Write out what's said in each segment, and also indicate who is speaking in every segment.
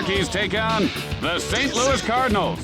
Speaker 1: Rockies take on the St. Louis Cardinals.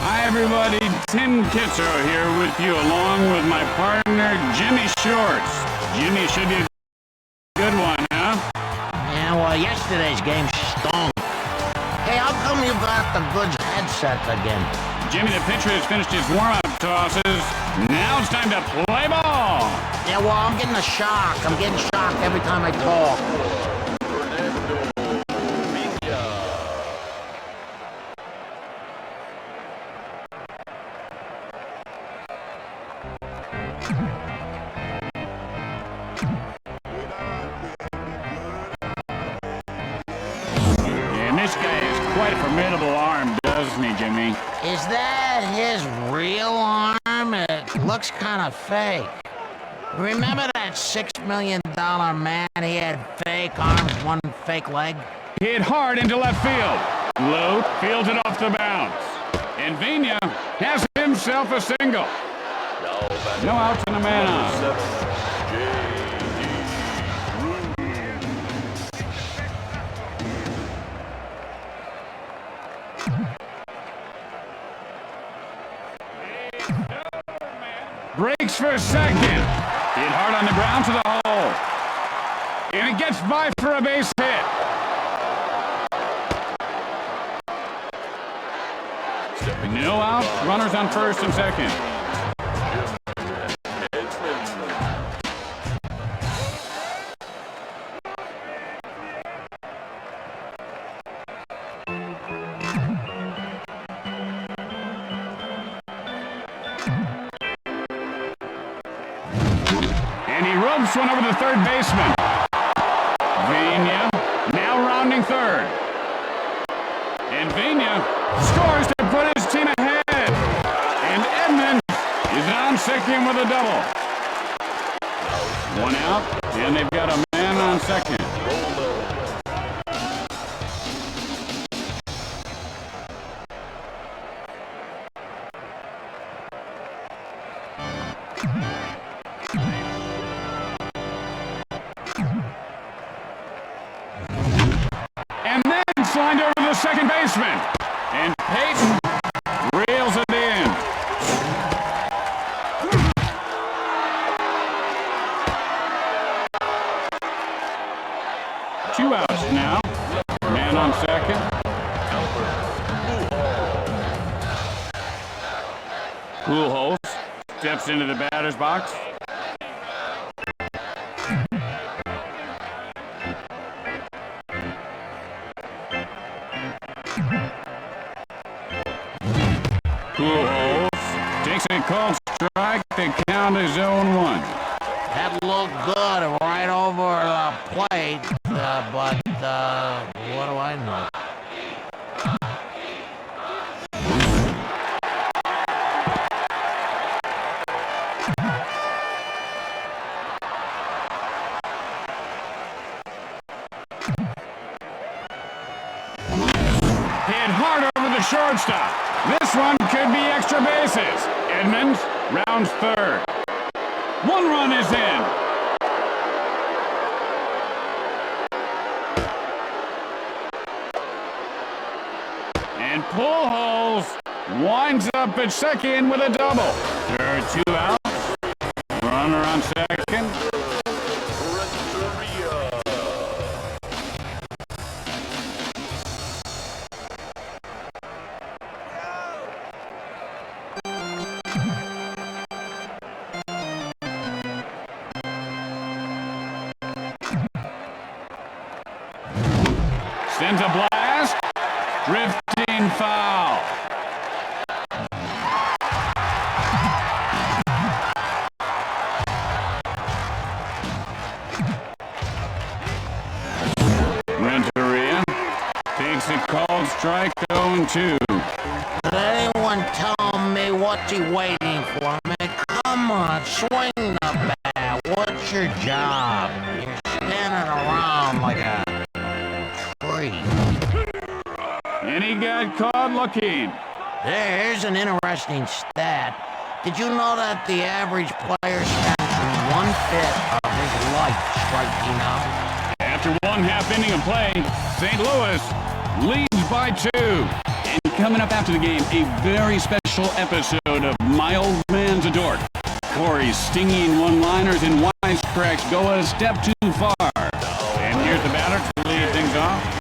Speaker 1: Hi everybody, Tim Kitzer here with you along with my partner Jimmy Shorts. Jimmy should be a good one, huh?
Speaker 2: Yeah, well, yesterday's game stunk. Hey, how come you got the Goods headset again?
Speaker 1: Jimmy, the pitcher has finished his warm-up tosses. Now it's time to play ball.
Speaker 2: Yeah, well, I'm getting a shock. I'm getting shocked every time I talk.
Speaker 1: This guy has quite a formidable arm, doesn't he, Jimmy?
Speaker 2: Is that his real arm? It looks kind of fake. Remember that $6 million man? He had fake arms, one fake leg?
Speaker 1: Hit hard into left field. Low fields it off the bounce. And Vina has himself a single. No outs and a man on. Breaks for second. Hit hard on the ground to the hole. And it gets by for a base hit. No out. Runners on first and second. One over the third baseman. Vina now rounding third. And Vina scores to put his team ahead. And Edmonds is on second with a double. One out, and they've got a man on second. Lined over the second baseman, and Peyton reels it in. Two outs now. Man on second. Pujols steps into the batter's box. Pujols takes a called strike. The count is 0-1.
Speaker 2: That looked good right over the plate, but what do I know?
Speaker 1: Hit hard over the shortstop. This one could be extra bases. Edmonds rounds third. One run is in. And Pujols winds up at second with a double. There are two outs. Runner on second. Sends a blast. Drifting foul. Renteria takes a called strike, 0-2.
Speaker 2: Did anyone tell me what's he waiting for? Man, come on, swing the bat. What's your job? You're spinning around like a tree.
Speaker 1: And he got caught looking.
Speaker 2: Here's an interesting stat. Did you know that the average player spends 1/5 of his life striking out?
Speaker 1: After one half inning of play, St. Louis leads by 2. And coming up after the game, a very special episode of My Old Man's a Dork. Corey's stinging one-liners and wisecracks go a step too far. And here's the batter to lead things off.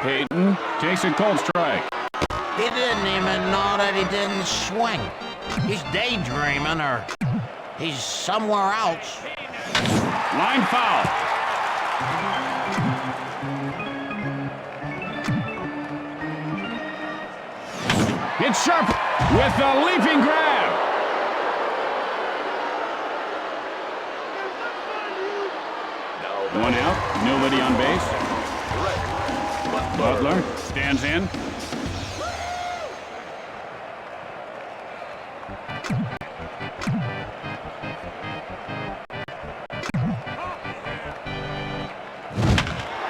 Speaker 1: Peyton takes a cold strike.
Speaker 2: He didn't even know that he didn't swing. He's daydreaming or he's somewhere else.
Speaker 1: Line foul. It's sharp with a leaping grab. One out, nobody on base. Butler stands in.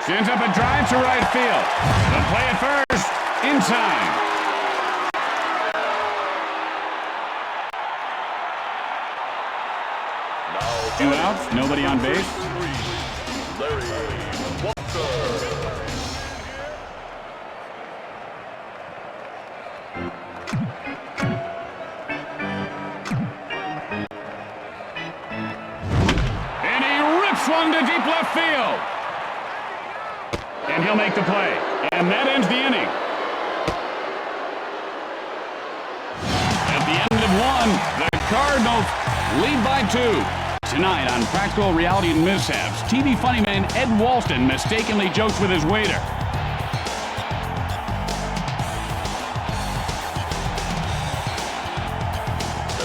Speaker 1: Sends up a drive to right field. The play at first, in time. Two outs, nobody on base. And he rips one to deep left field. And he'll make the play. And that ends the inning. At the end of one, the Cardinals lead by 2. Tonight on Practical Reality and Mishaps, TV funny man Ed Walston mistakenly jokes with his waiter.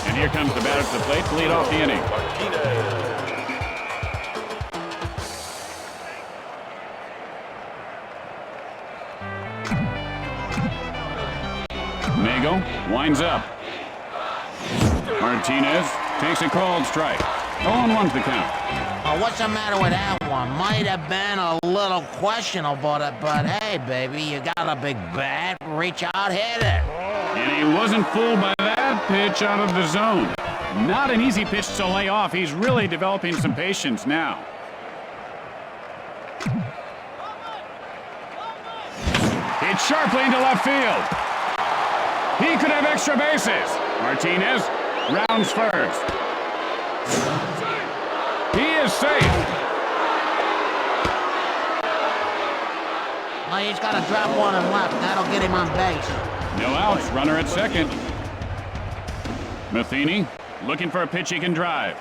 Speaker 1: And here comes the batter to the plate to lead off the inning. Mago winds up. Martinez takes a called strike. 0-1's the count.
Speaker 2: What's the matter with that one? Might have been a little questionable, but hey, baby, you got a big bat. Reach out, hit it.
Speaker 1: And he wasn't fooled by that pitch out of the zone. Not an easy pitch to lay off. He's really developing some patience now. It's sharply into left field. He could have extra bases. Martinez rounds first. He is safe.
Speaker 2: Well, he's got to drop one and left. That'll get him on base.
Speaker 1: No outs. Runner at second. Matheny looking for a pitch he can drive.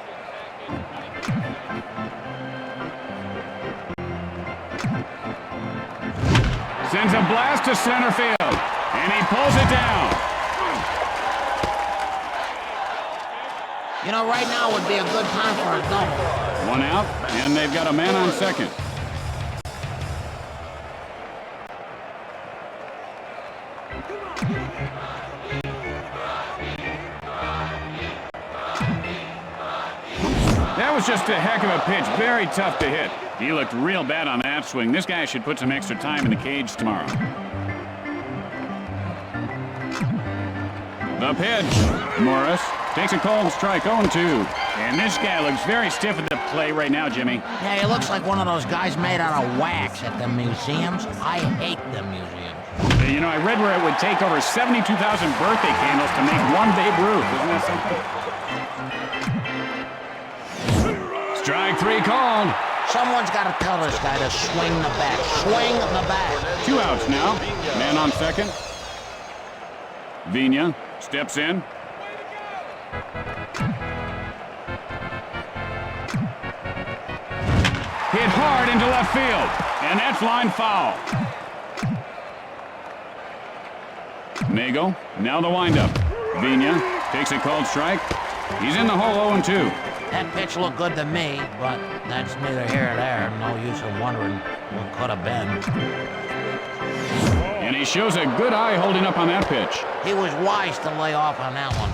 Speaker 1: Sends a blast to center field. And he pulls it down.
Speaker 2: You know, right now would be a good time for a double.
Speaker 1: One out, and they've got a man on second. That was just a heck of a pitch. Very tough to hit. He looked real bad on that swing. This guy should put some extra time in the cage tomorrow. The pitch. Morris takes a cold strike, 0-2. And this guy looks very stiff at the plate right now, Jimmy.
Speaker 2: Yeah, he looks like one of those guys made out of wax at the museums. I hate the museums.
Speaker 1: You know, I read where it would take over 72,000 birthday candles to make one Babe Ruth. Isn't that something? Strike 3 called.
Speaker 2: Someone's got to tell this guy to swing the bat. Swing the bat.
Speaker 1: 2 outs now. Man on second. Vina steps in. Hit hard into left field. And that's line foul. Mago, now the windup. Vina takes a called strike. He's in the hole 0-2.
Speaker 2: That pitch looked good to me, but that's neither here nor there. No use in wondering what could have been.
Speaker 1: And he shows a good eye holding up on that pitch.
Speaker 2: He was wise to lay off on that one.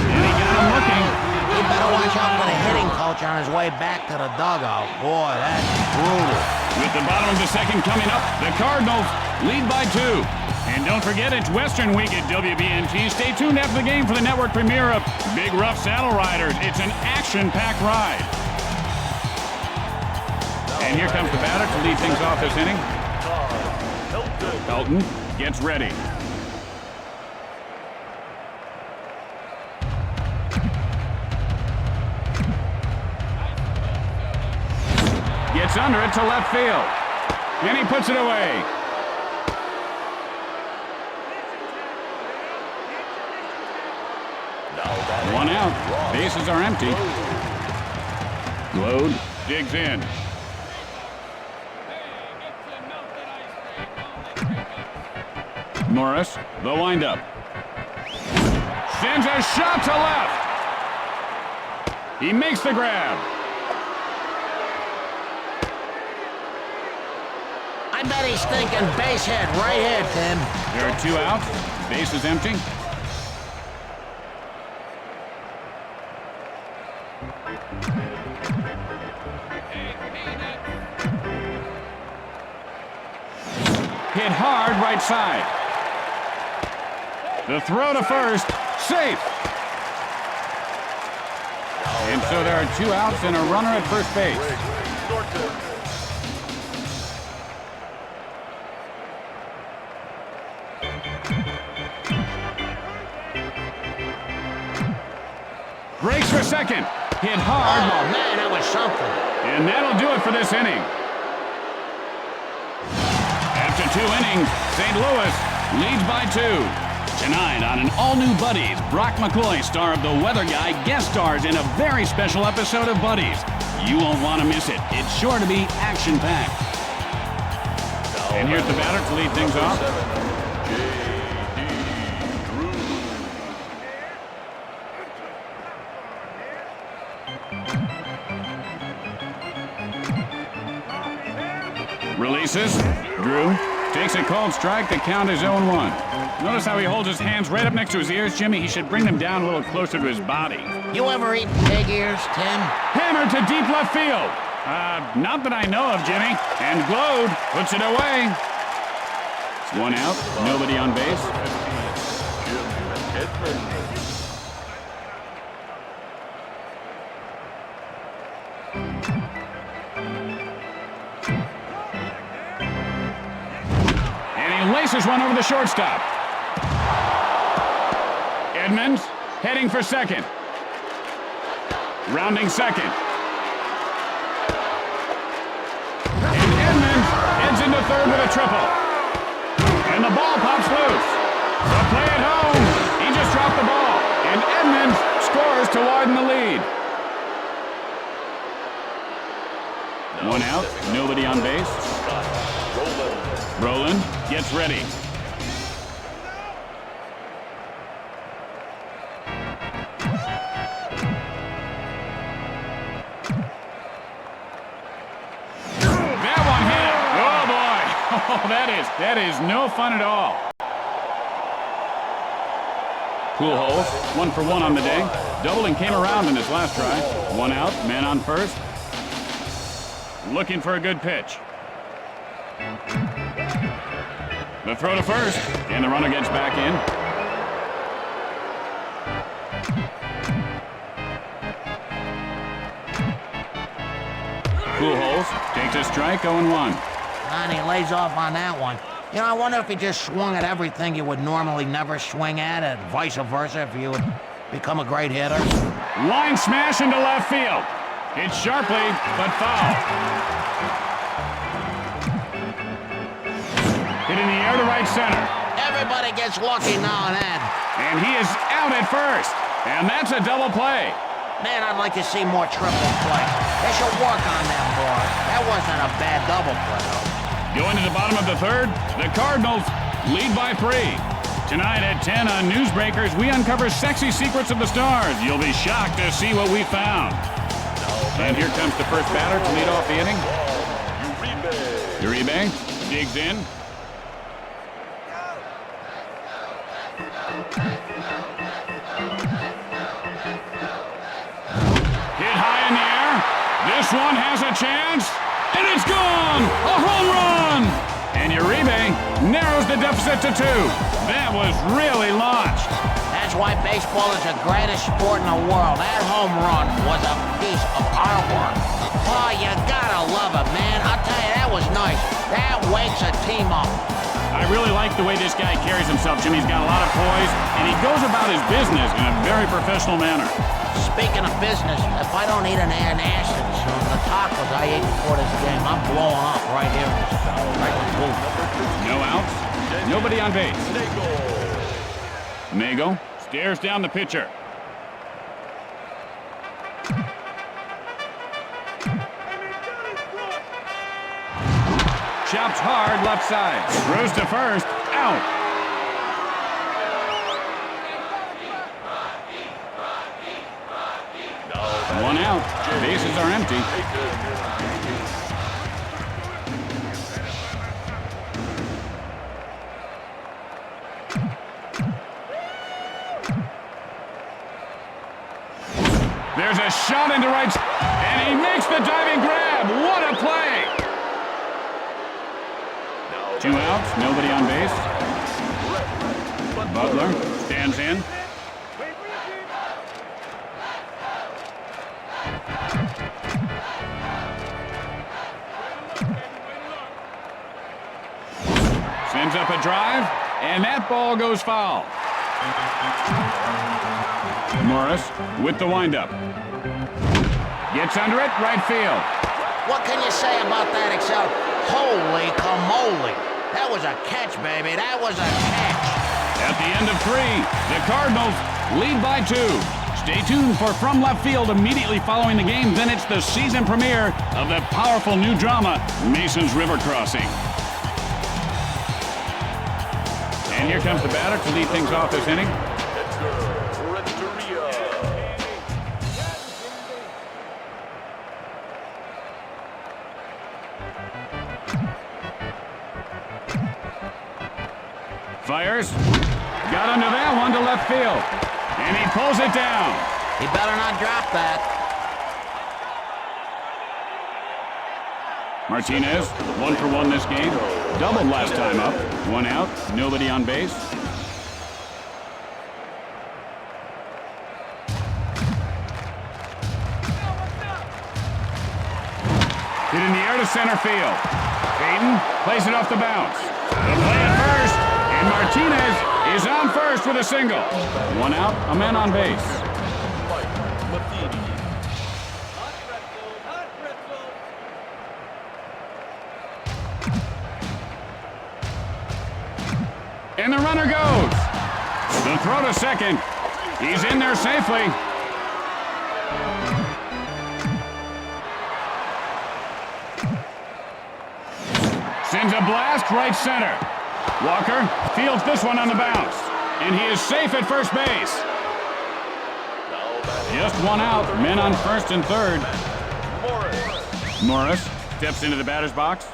Speaker 1: And he got him looking.
Speaker 2: He better watch out for the hitting coach on his way back to the dugout. Boy, that's brutal.
Speaker 1: With the bottom of the second coming up, the Cardinals lead by 2. And don't forget, it's Western Week at WBNT. Stay tuned after the game for the network premiere of Big Rough Saddle Riders. It's an action-packed ride. And here comes the batter to lead things off this inning. Elton gets ready. Gets under it to left field. And he puts it away. One out. Bases are empty. Glode digs in. Morris, the windup. Sends a shot to left. He makes the grab.
Speaker 2: I bet he's thinking base hit right here, Tim.
Speaker 1: There are 2 outs. Base is empty. Hit hard right side. The throw to first. Safe. And so there are 2 outs and a runner at first base. Breaks for second. Hit hard.
Speaker 2: Oh, man, that was something.
Speaker 1: And that'll do it for this inning. After 2 innings, St. Louis leads by 2. Tonight on an all-new Buddies, Brock McCoy, star of The Weather Guy, guest stars in a very special episode of Buddies. You won't want to miss it. It's sure to be action-packed. And here's the batter to lead things off. Releases. Drew takes a called strike. The count is 0-1. Notice how he holds his hands right up next to his ears, Jimmy. He should bring them down a little closer to his body.
Speaker 2: You ever eat pig ears, Tim?
Speaker 1: Hammered to deep left field. Not that I know of, Jimmy. And Glode puts it away. It's 1 out. Nobody on base. Laces one over the shortstop. Edmonds heading for second. Rounding second. And Edmonds heads into third with a triple. And the ball pops loose. The play at home. He just dropped the ball. And Edmonds scores to widen the lead. 1 out. Nobody on base. Roland gets ready. That one hit. Oh, boy. Oh, that is no fun at all. Pujols, 1 for 1 on the day. Doubled and came around in his last try. 1 out, man on first. Looking for a good pitch. The throw to first, and the runner gets back in. Pujols takes a strike, 0-1.
Speaker 2: And he lays off on that one. You know, I wonder if he just swung at everything you would normally never swing at, and vice versa if you would become a great hitter.
Speaker 1: Line smash into left field. Hit sharply, but foul. Hit in the air to right center.
Speaker 2: Everybody gets lucky now and then.
Speaker 1: And he is out at first. And that's a double play.
Speaker 2: Man, I'd like to see more triple play. They should work on them, boys. That wasn't a bad double play, though.
Speaker 1: Going to the bottom of the third, the Cardinals lead by 3. Tonight at 10 on Newsbreakers, we uncover sexy secrets of the stars. You'll be shocked to see what we found. And here comes the first batter to lead off the inning. Uribe digs in. Hit high in the air. This one has a chance, and it's gone! A home run! And Uribe narrows the deficit to 2. That was really launched.
Speaker 2: That's why baseball is the greatest sport in the world. That home run was a piece of artwork. Oh, you gotta love it, man. I'll tell you, that was nice. That wakes a team up.
Speaker 1: I really like the way this guy carries himself, Jim. He's got a lot of poise, and he goes about his business in a very professional manner.
Speaker 2: Speaking of business, if I don't eat an antacid soon, the tacos I ate before this game, I'm blowing up right here in this booth.
Speaker 1: No outs, nobody on base. Mago stares down the pitcher. Chops hard left side. Throws to first. Out. One out. Bases are empty. There's a shot into right, and he makes the diving grab. What a play! 2 outs, nobody on base. Butler stands in. Sends up a drive, and that ball goes foul. Morris with the windup. Gets under it, right field.
Speaker 2: What can you say about that, Excel? Holy camole. That was a catch, baby. That was a catch.
Speaker 1: At the end of 3, the Cardinals lead by 2. Stay tuned for From Left Field immediately following the game. Then it's the season premiere of the powerful new drama, Mason's River Crossing. And here comes the batter to lead things off this inning. Fires. Got under that one to left field. And he pulls it down.
Speaker 2: He better not drop that.
Speaker 1: Martinez, 1 for 1 this game. Doubled last time up. 1 out, nobody on base. Hit in the air to center field. Payton plays it off the bounce. The play at first. And Martinez is on first with a single. 1 out, a man on base. And the runner goes. The throw to second. He's in there safely. Sends a blast right center. Walker fields this one on the bounce, and he is safe at first base. Just 1 out, men on first and third. Morris steps into the batter's box.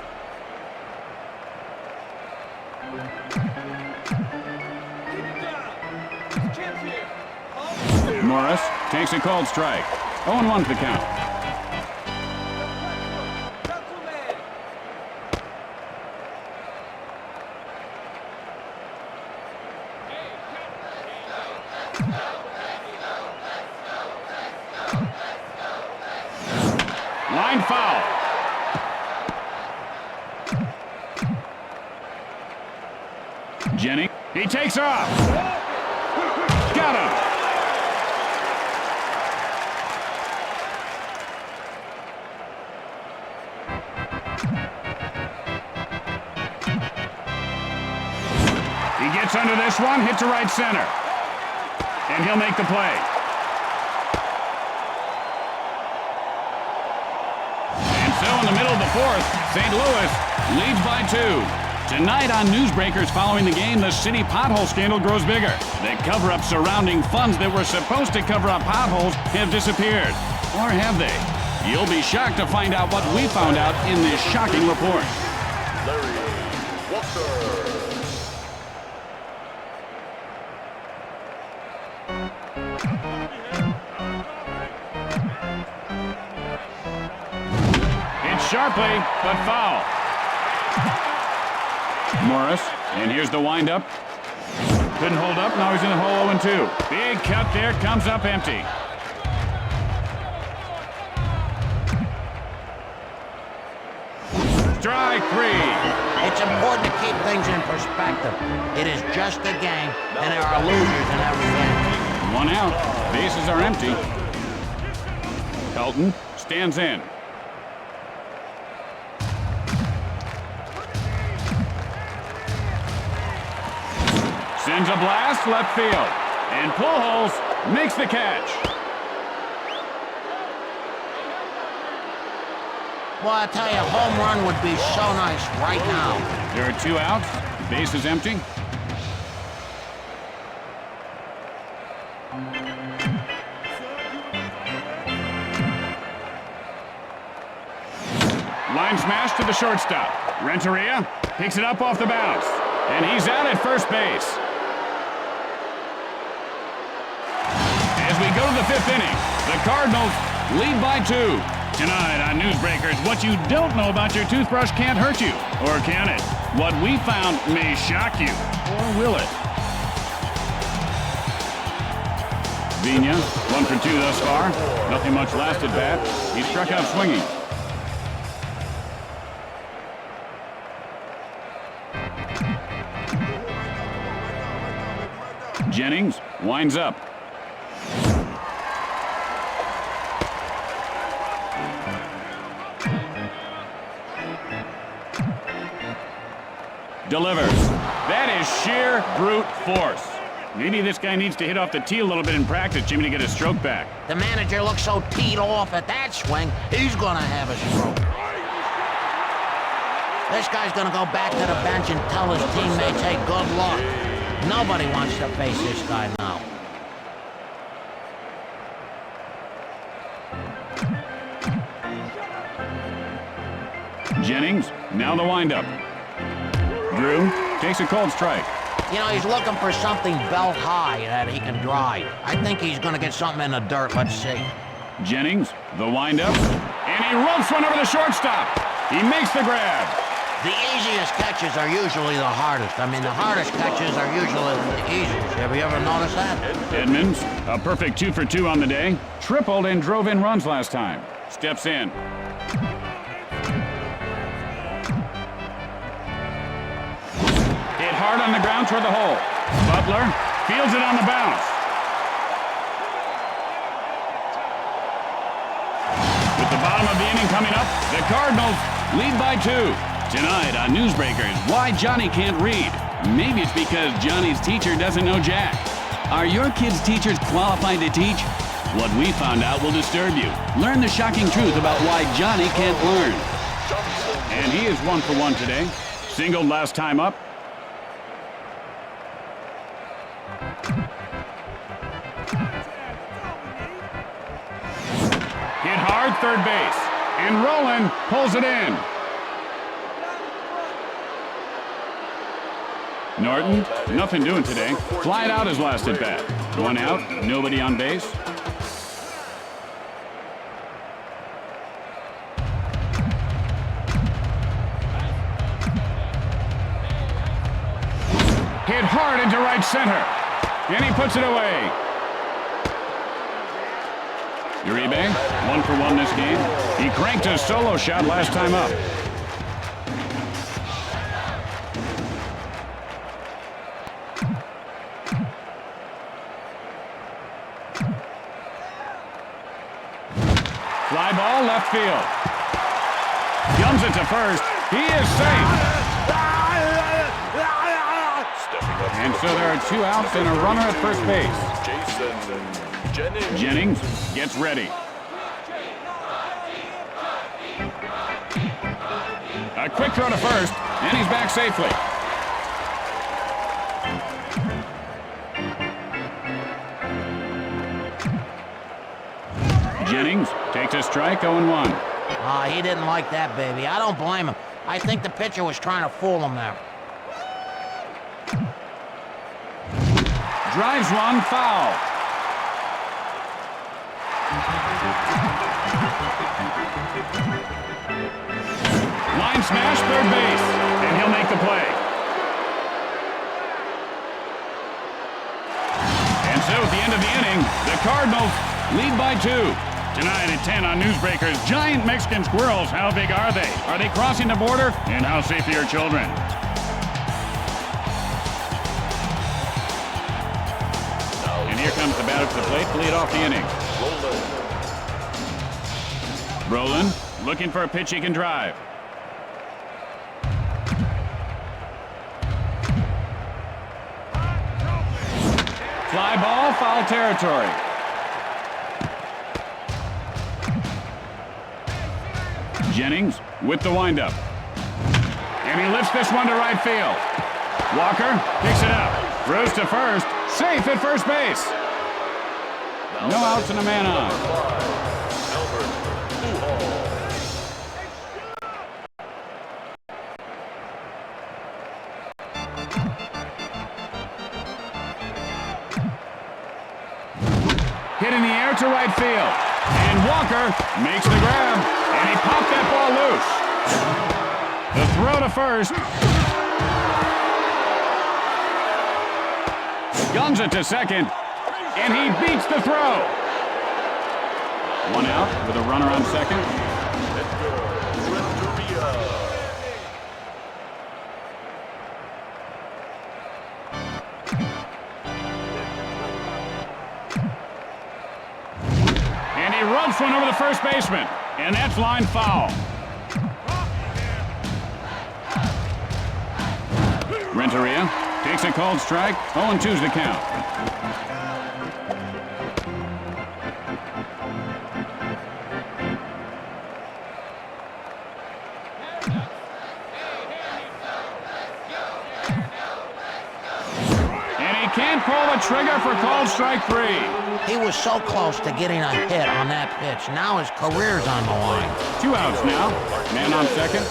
Speaker 1: Morris takes a called strike. 0-1 the count. Line foul. Jennings, he takes off. Got him. He gets under this one, hit to right center. And he'll make the play. So in the middle of the fourth, St. Louis leads by 2. Tonight on Newsbreakers following the game, the city pothole scandal grows bigger. The cover-up surrounding funds that were supposed to cover up potholes have disappeared. Or have they? You'll be shocked to find out what we found out in this shocking report.
Speaker 3: Larry Walker.
Speaker 1: Hits sharply, but foul. Morris, and here's the windup. Couldn't hold up, now he's in the hole 0-2. Big cut there, comes up empty. Strike 3.
Speaker 2: It's important to keep things in perspective. It is just a game, and there are losers in every game.
Speaker 1: 1 out, bases are empty. Pelton stands in. Sends a blast left field. And Pujols makes the catch.
Speaker 2: Well, I tell you, home run would be so nice right now.
Speaker 1: There are 2 outs. Base is empty. Line smash to the shortstop. Renteria picks it up off the bounce. And he's out at first base. As we go to the 5th inning, the Cardinals lead by 2. Tonight on Newsbreakers, what you don't know about your toothbrush can't hurt you. Or can it? What we found may shock you. Or will it? Vina, 1 for 2 thus far. Nothing much last at bat. He struck out swinging. Jennings winds up. Delivers. That is sheer brute force. Maybe this guy needs to hit off the tee a little bit in practice, Jimmy, to get his stroke back.
Speaker 2: The manager looks so teed off at that swing, he's gonna have a stroke. This guy's gonna go back to the bench and tell his teammates, hey, good luck. Nobody wants to face this guy now.
Speaker 1: Jennings, now the windup. Drew takes a cold strike.
Speaker 2: You know, he's looking for something belt high that he can drive. I think he's gonna get something in the dirt. Let's see.
Speaker 1: Jennings, the windup, and he ropes one over the shortstop. He makes the grab.
Speaker 2: The easiest catches are usually the hardest. I mean, the hardest catches are usually the easiest. Have you ever noticed that?
Speaker 1: Edmonds, a perfect 2 for 2 on the day. Tripled and drove in runs last time. Steps in. Hit hard on the ground toward the hole. Butler fields it on the bounce. With the bottom of the inning coming up, the Cardinals lead by 2. Tonight on Newsbreakers, why Johnny can't read. Maybe it's because Johnny's teacher doesn't know Jack. Are your kids' teachers qualified to teach? What we found out will disturb you. Learn the shocking truth about why Johnny can't learn. And he is 1 for 1 today. Singled last time up. Hit hard, third base. And Roland pulls it in. Norton, nothing doing today. Flied out his last at bat. 1 out, nobody on base. Hit hard into right center. And he puts it away. Uribe, 1 for 1 this game. He cranked a solo shot last time up. Fly ball left field. Gums it to first. He is safe. And so there are 2 outs and a runner at first base. Jennings gets ready. A quick throw to first, and he's back safely. Jennings takes a strike, 0-1.
Speaker 2: He didn't like that, baby. I don't blame him. I think the pitcher was trying to fool him there.
Speaker 1: Drives one, foul. Line smash, third base, and he'll make the play. And so at the end of the inning, the Cardinals lead by 2. Tonight at 10 on Newsbreakers, giant Mexican squirrels, how big are they? Are they crossing the border? And how safe are your children? And here comes the batter to the plate to lead off the inning. Brolin looking for a pitch he can drive. Fly ball, foul territory. Jennings with the windup. And he lifts this one to right field. Walker picks it up. Throws to first. Safe at first base. No outs and a man on. Hit in the air to right field. And Walker makes the grab. And he popped that ball loose. The throw to first. Guns it to second. And he beats the throw. One out with a runner on second. And he rubs one over the first baseman. And that's line foul. Renteria takes a called strike. 0-2's the count. And he can't pull the trigger for called strike 3.
Speaker 2: He was so close to getting a hit on that pitch. Now his career's on the line.
Speaker 1: 2 outs now. Man on second.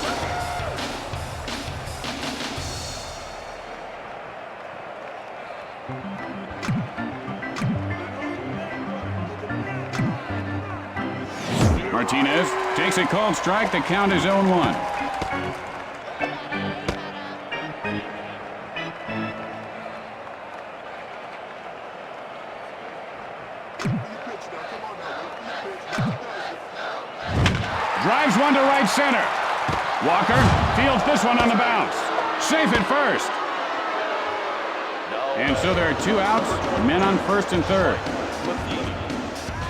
Speaker 1: Martinez takes a called strike. The count is 0-1. Drives one to right center. Walker fields this one on the bounce. Safe at first. And so there are 2 outs, men on first and third.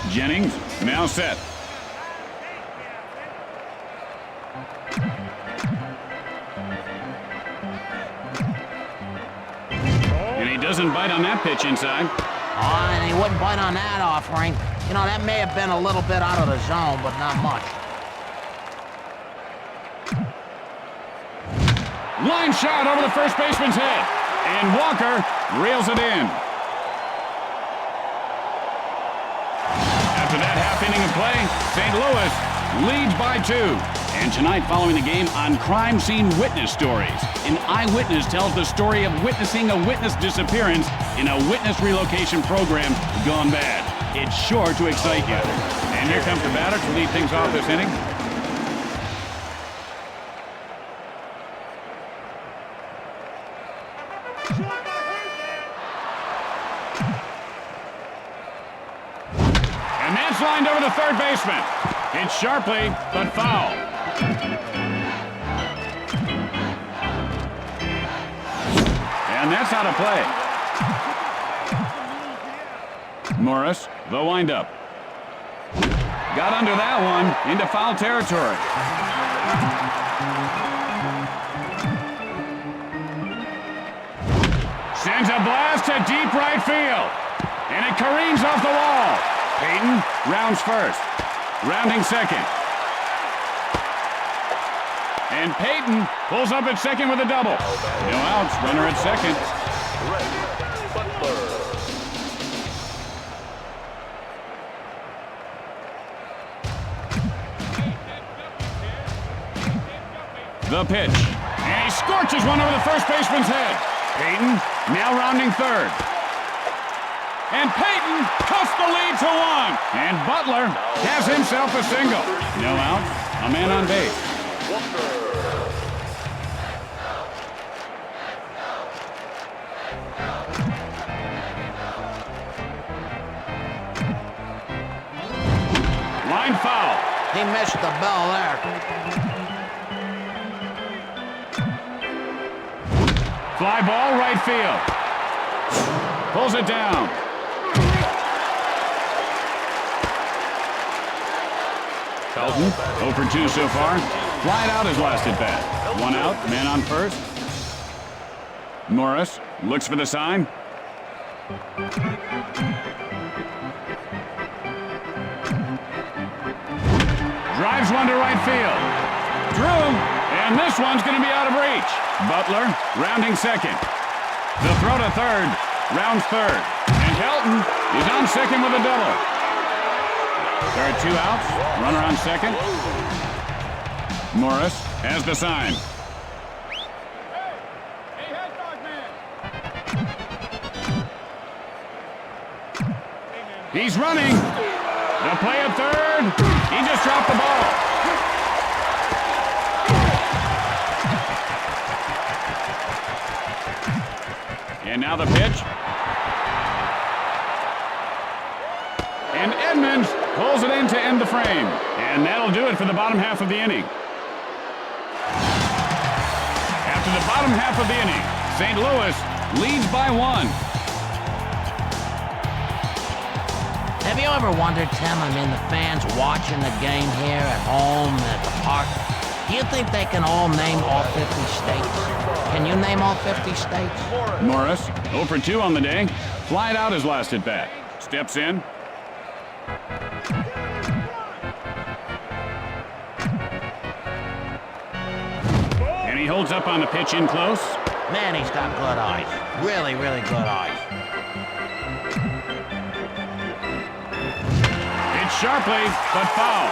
Speaker 1: Jennings now set. And he doesn't bite on that pitch inside.
Speaker 2: Oh, and he wouldn't bite on that offering. You know, that may have been a little bit out of the zone, but not much.
Speaker 1: Line shot over the first baseman's head. And Walker reels it in. After that half inning of play, St. Louis leads by 2. And tonight, following the game, on Crime Scene Witness Stories. An eyewitness tells the story of witnessing a witness disappearance in a witness relocation program gone bad. It's sure to excite you. And here comes the batter to lead things off this inning. And that's lined over the third baseman. Hits sharply, but foul. And that's out of play. Morris, the windup. Got under that one into foul territory. Sends a blast to deep right field. And it careens off the wall. Payton rounds first. Rounding second. And Peyton pulls up at second with a double. No outs, runner at second.
Speaker 3: Butler.
Speaker 1: The pitch. And he scorches one over the first baseman's head. Peyton now rounding third. And Peyton cuts the lead to one. And Butler has himself a single. No outs, a man on base. Line foul.
Speaker 2: He missed the bell there.
Speaker 1: Fly ball, right field. Pulls it down. Felton, 0 for 2 so far. Flied out his last at bat. One out, man on first. Morris looks for the sign. Drives one to right field. Drew, and this one's going to be out of reach. Butler rounding second. The throw to third, rounds third. And Helton is on second with a double. There are 2 outs, runner on second. Morris has the sign. Hey, head dog man. He's running. The play at third. He just dropped the ball. And now the pitch. And Edmonds pulls it in to end the frame. And that'll do it for the bottom half of the inning. After the bottom half of the inning, St. Louis leads by 1.
Speaker 2: Have you ever wondered, Tim, the fans watching the game here at home, at the park, do you think they can all name all 50 states? Can you name all 50 states?
Speaker 1: Morris, 0 for 2 on the day. Flied out his last at bat. Steps in. And he holds up on the pitch in close.
Speaker 2: Man, he's got good eyes. Really, really good eyes.
Speaker 1: Hits sharply, but foul.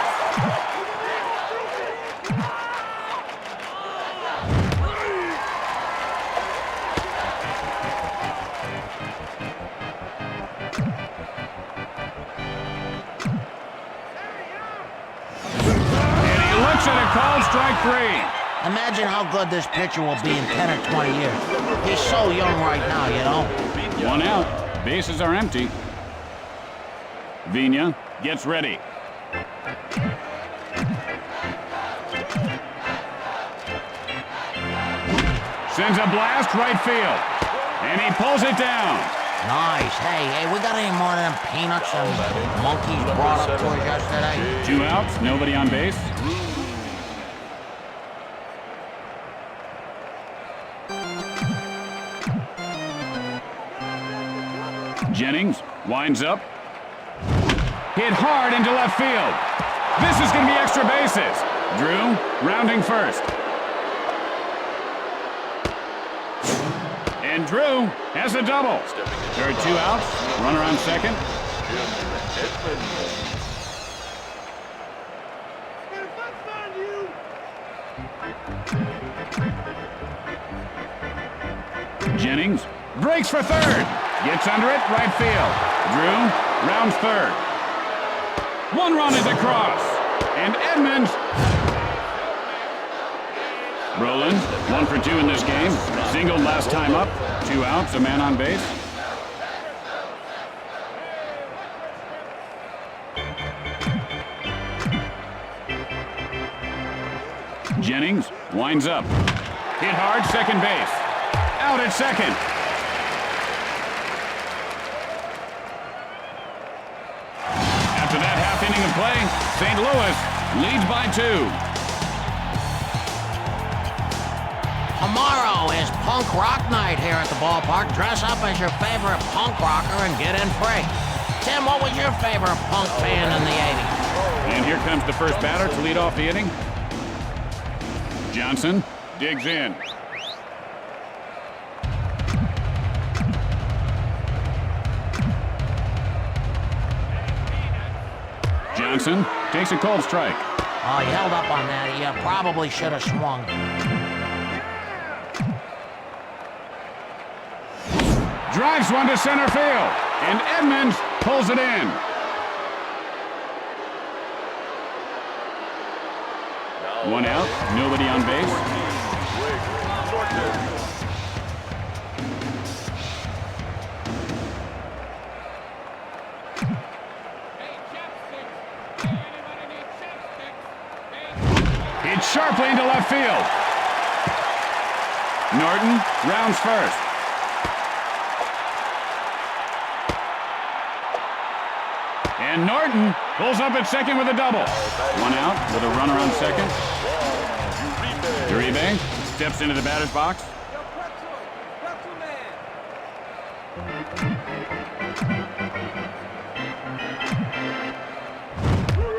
Speaker 1: Called strike 3.
Speaker 2: Imagine how good this pitcher will be in 10 or 20 years. He's so young right now, you know.
Speaker 1: 1 out. Bases are empty. Vina gets ready. Sends a blast right field. And he pulls it down.
Speaker 2: Nice. Hey, we got any more of them peanuts and monkeys brought up to us yesterday?
Speaker 1: 2 outs, nobody on base. Jennings winds up. Hit hard into left field. This is going to be extra bases. Drew rounding first. And Drew has a double. There are 2 outs. Runner on second. Jennings breaks for third. Gets under it, right field. Drew rounds third. 1 run is across. And Edmonds. Roland, 1 for 2 in this game. Singled last time up. 2 outs, a man on base. Jennings winds up. Hit hard, second base. Out at second. After that half inning of play, St. Louis leads by 2.
Speaker 2: Tomorrow is punk rock night here at the ballpark. Dress up as your favorite punk rocker and get in free. Tim, what was your favorite punk band in the 80s?
Speaker 1: And here comes the first batter to lead off the inning. Johnson digs in. Johnson takes a cold strike.
Speaker 2: Oh, he held up on that. He probably should have swung.
Speaker 1: Drives one to center field, and Edmonds pulls it in. One out, nobody on base. Hit sharply into left field. Norton rounds first. And Norton pulls up at second with a double. One out with a runner on second. Uribe steps into the batter's box.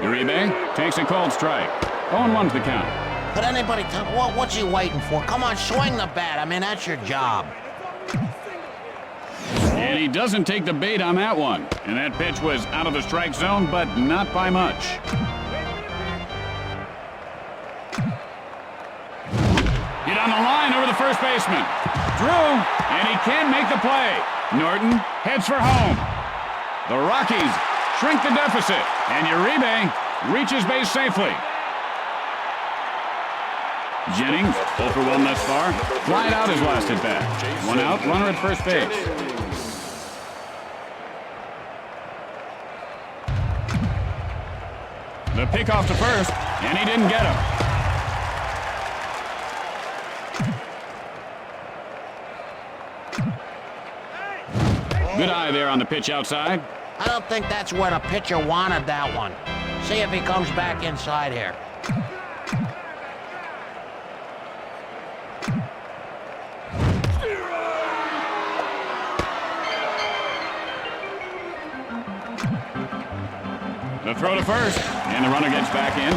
Speaker 1: Uribe takes a cold strike. 0-1's the count.
Speaker 2: Could anybody tell what's he waiting for? Come on, swing the bat. I mean, that's your job.
Speaker 1: And he doesn't take the bait on that one. And that pitch was out of the strike zone, but not by much. Hit on the line over the first baseman. Drew, and he can't make the play. Norton heads for home. The Rockies shrink the deficit, and Uribe reaches base safely. Jennings, 0 for 1 thus far. Flied out his last at bat. One out, runner at first base. The pickoff to first, and he didn't get him. Good eye there on the pitch outside.
Speaker 2: I don't think that's where the pitcher wanted that one. See if he comes back inside here.
Speaker 1: The throw to first, and the runner gets back in.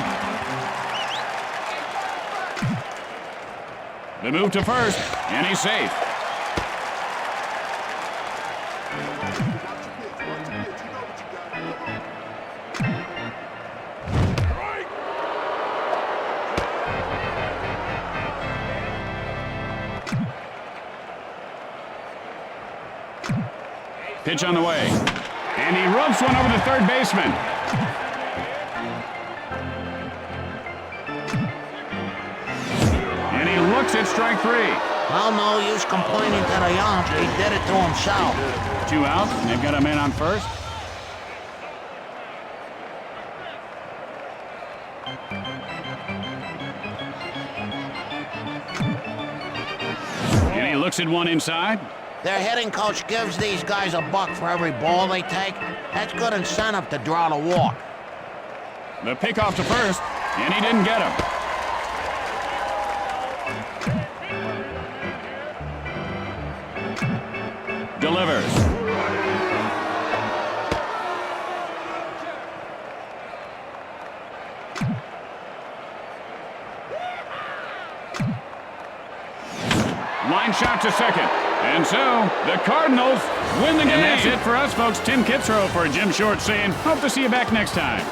Speaker 1: The move to first, and he's safe. Pitch on the way, and he rubs one over the third baseman. And he looks at strike 3.
Speaker 2: Well, no use complaining to the ump. He did it to himself.
Speaker 1: 2 outs, and they've got a man on first. And he looks at one inside.
Speaker 2: Their hitting coach gives these guys $1 for every ball they take. That's good incentive to draw the walk.
Speaker 1: The pickoff to first, and he didn't get him. Delivers. Line shot to second. And so, the Cardinals win the game. And that's it for us, folks. Tim Kitzrow for Jim Short saying, hope to see you back next time.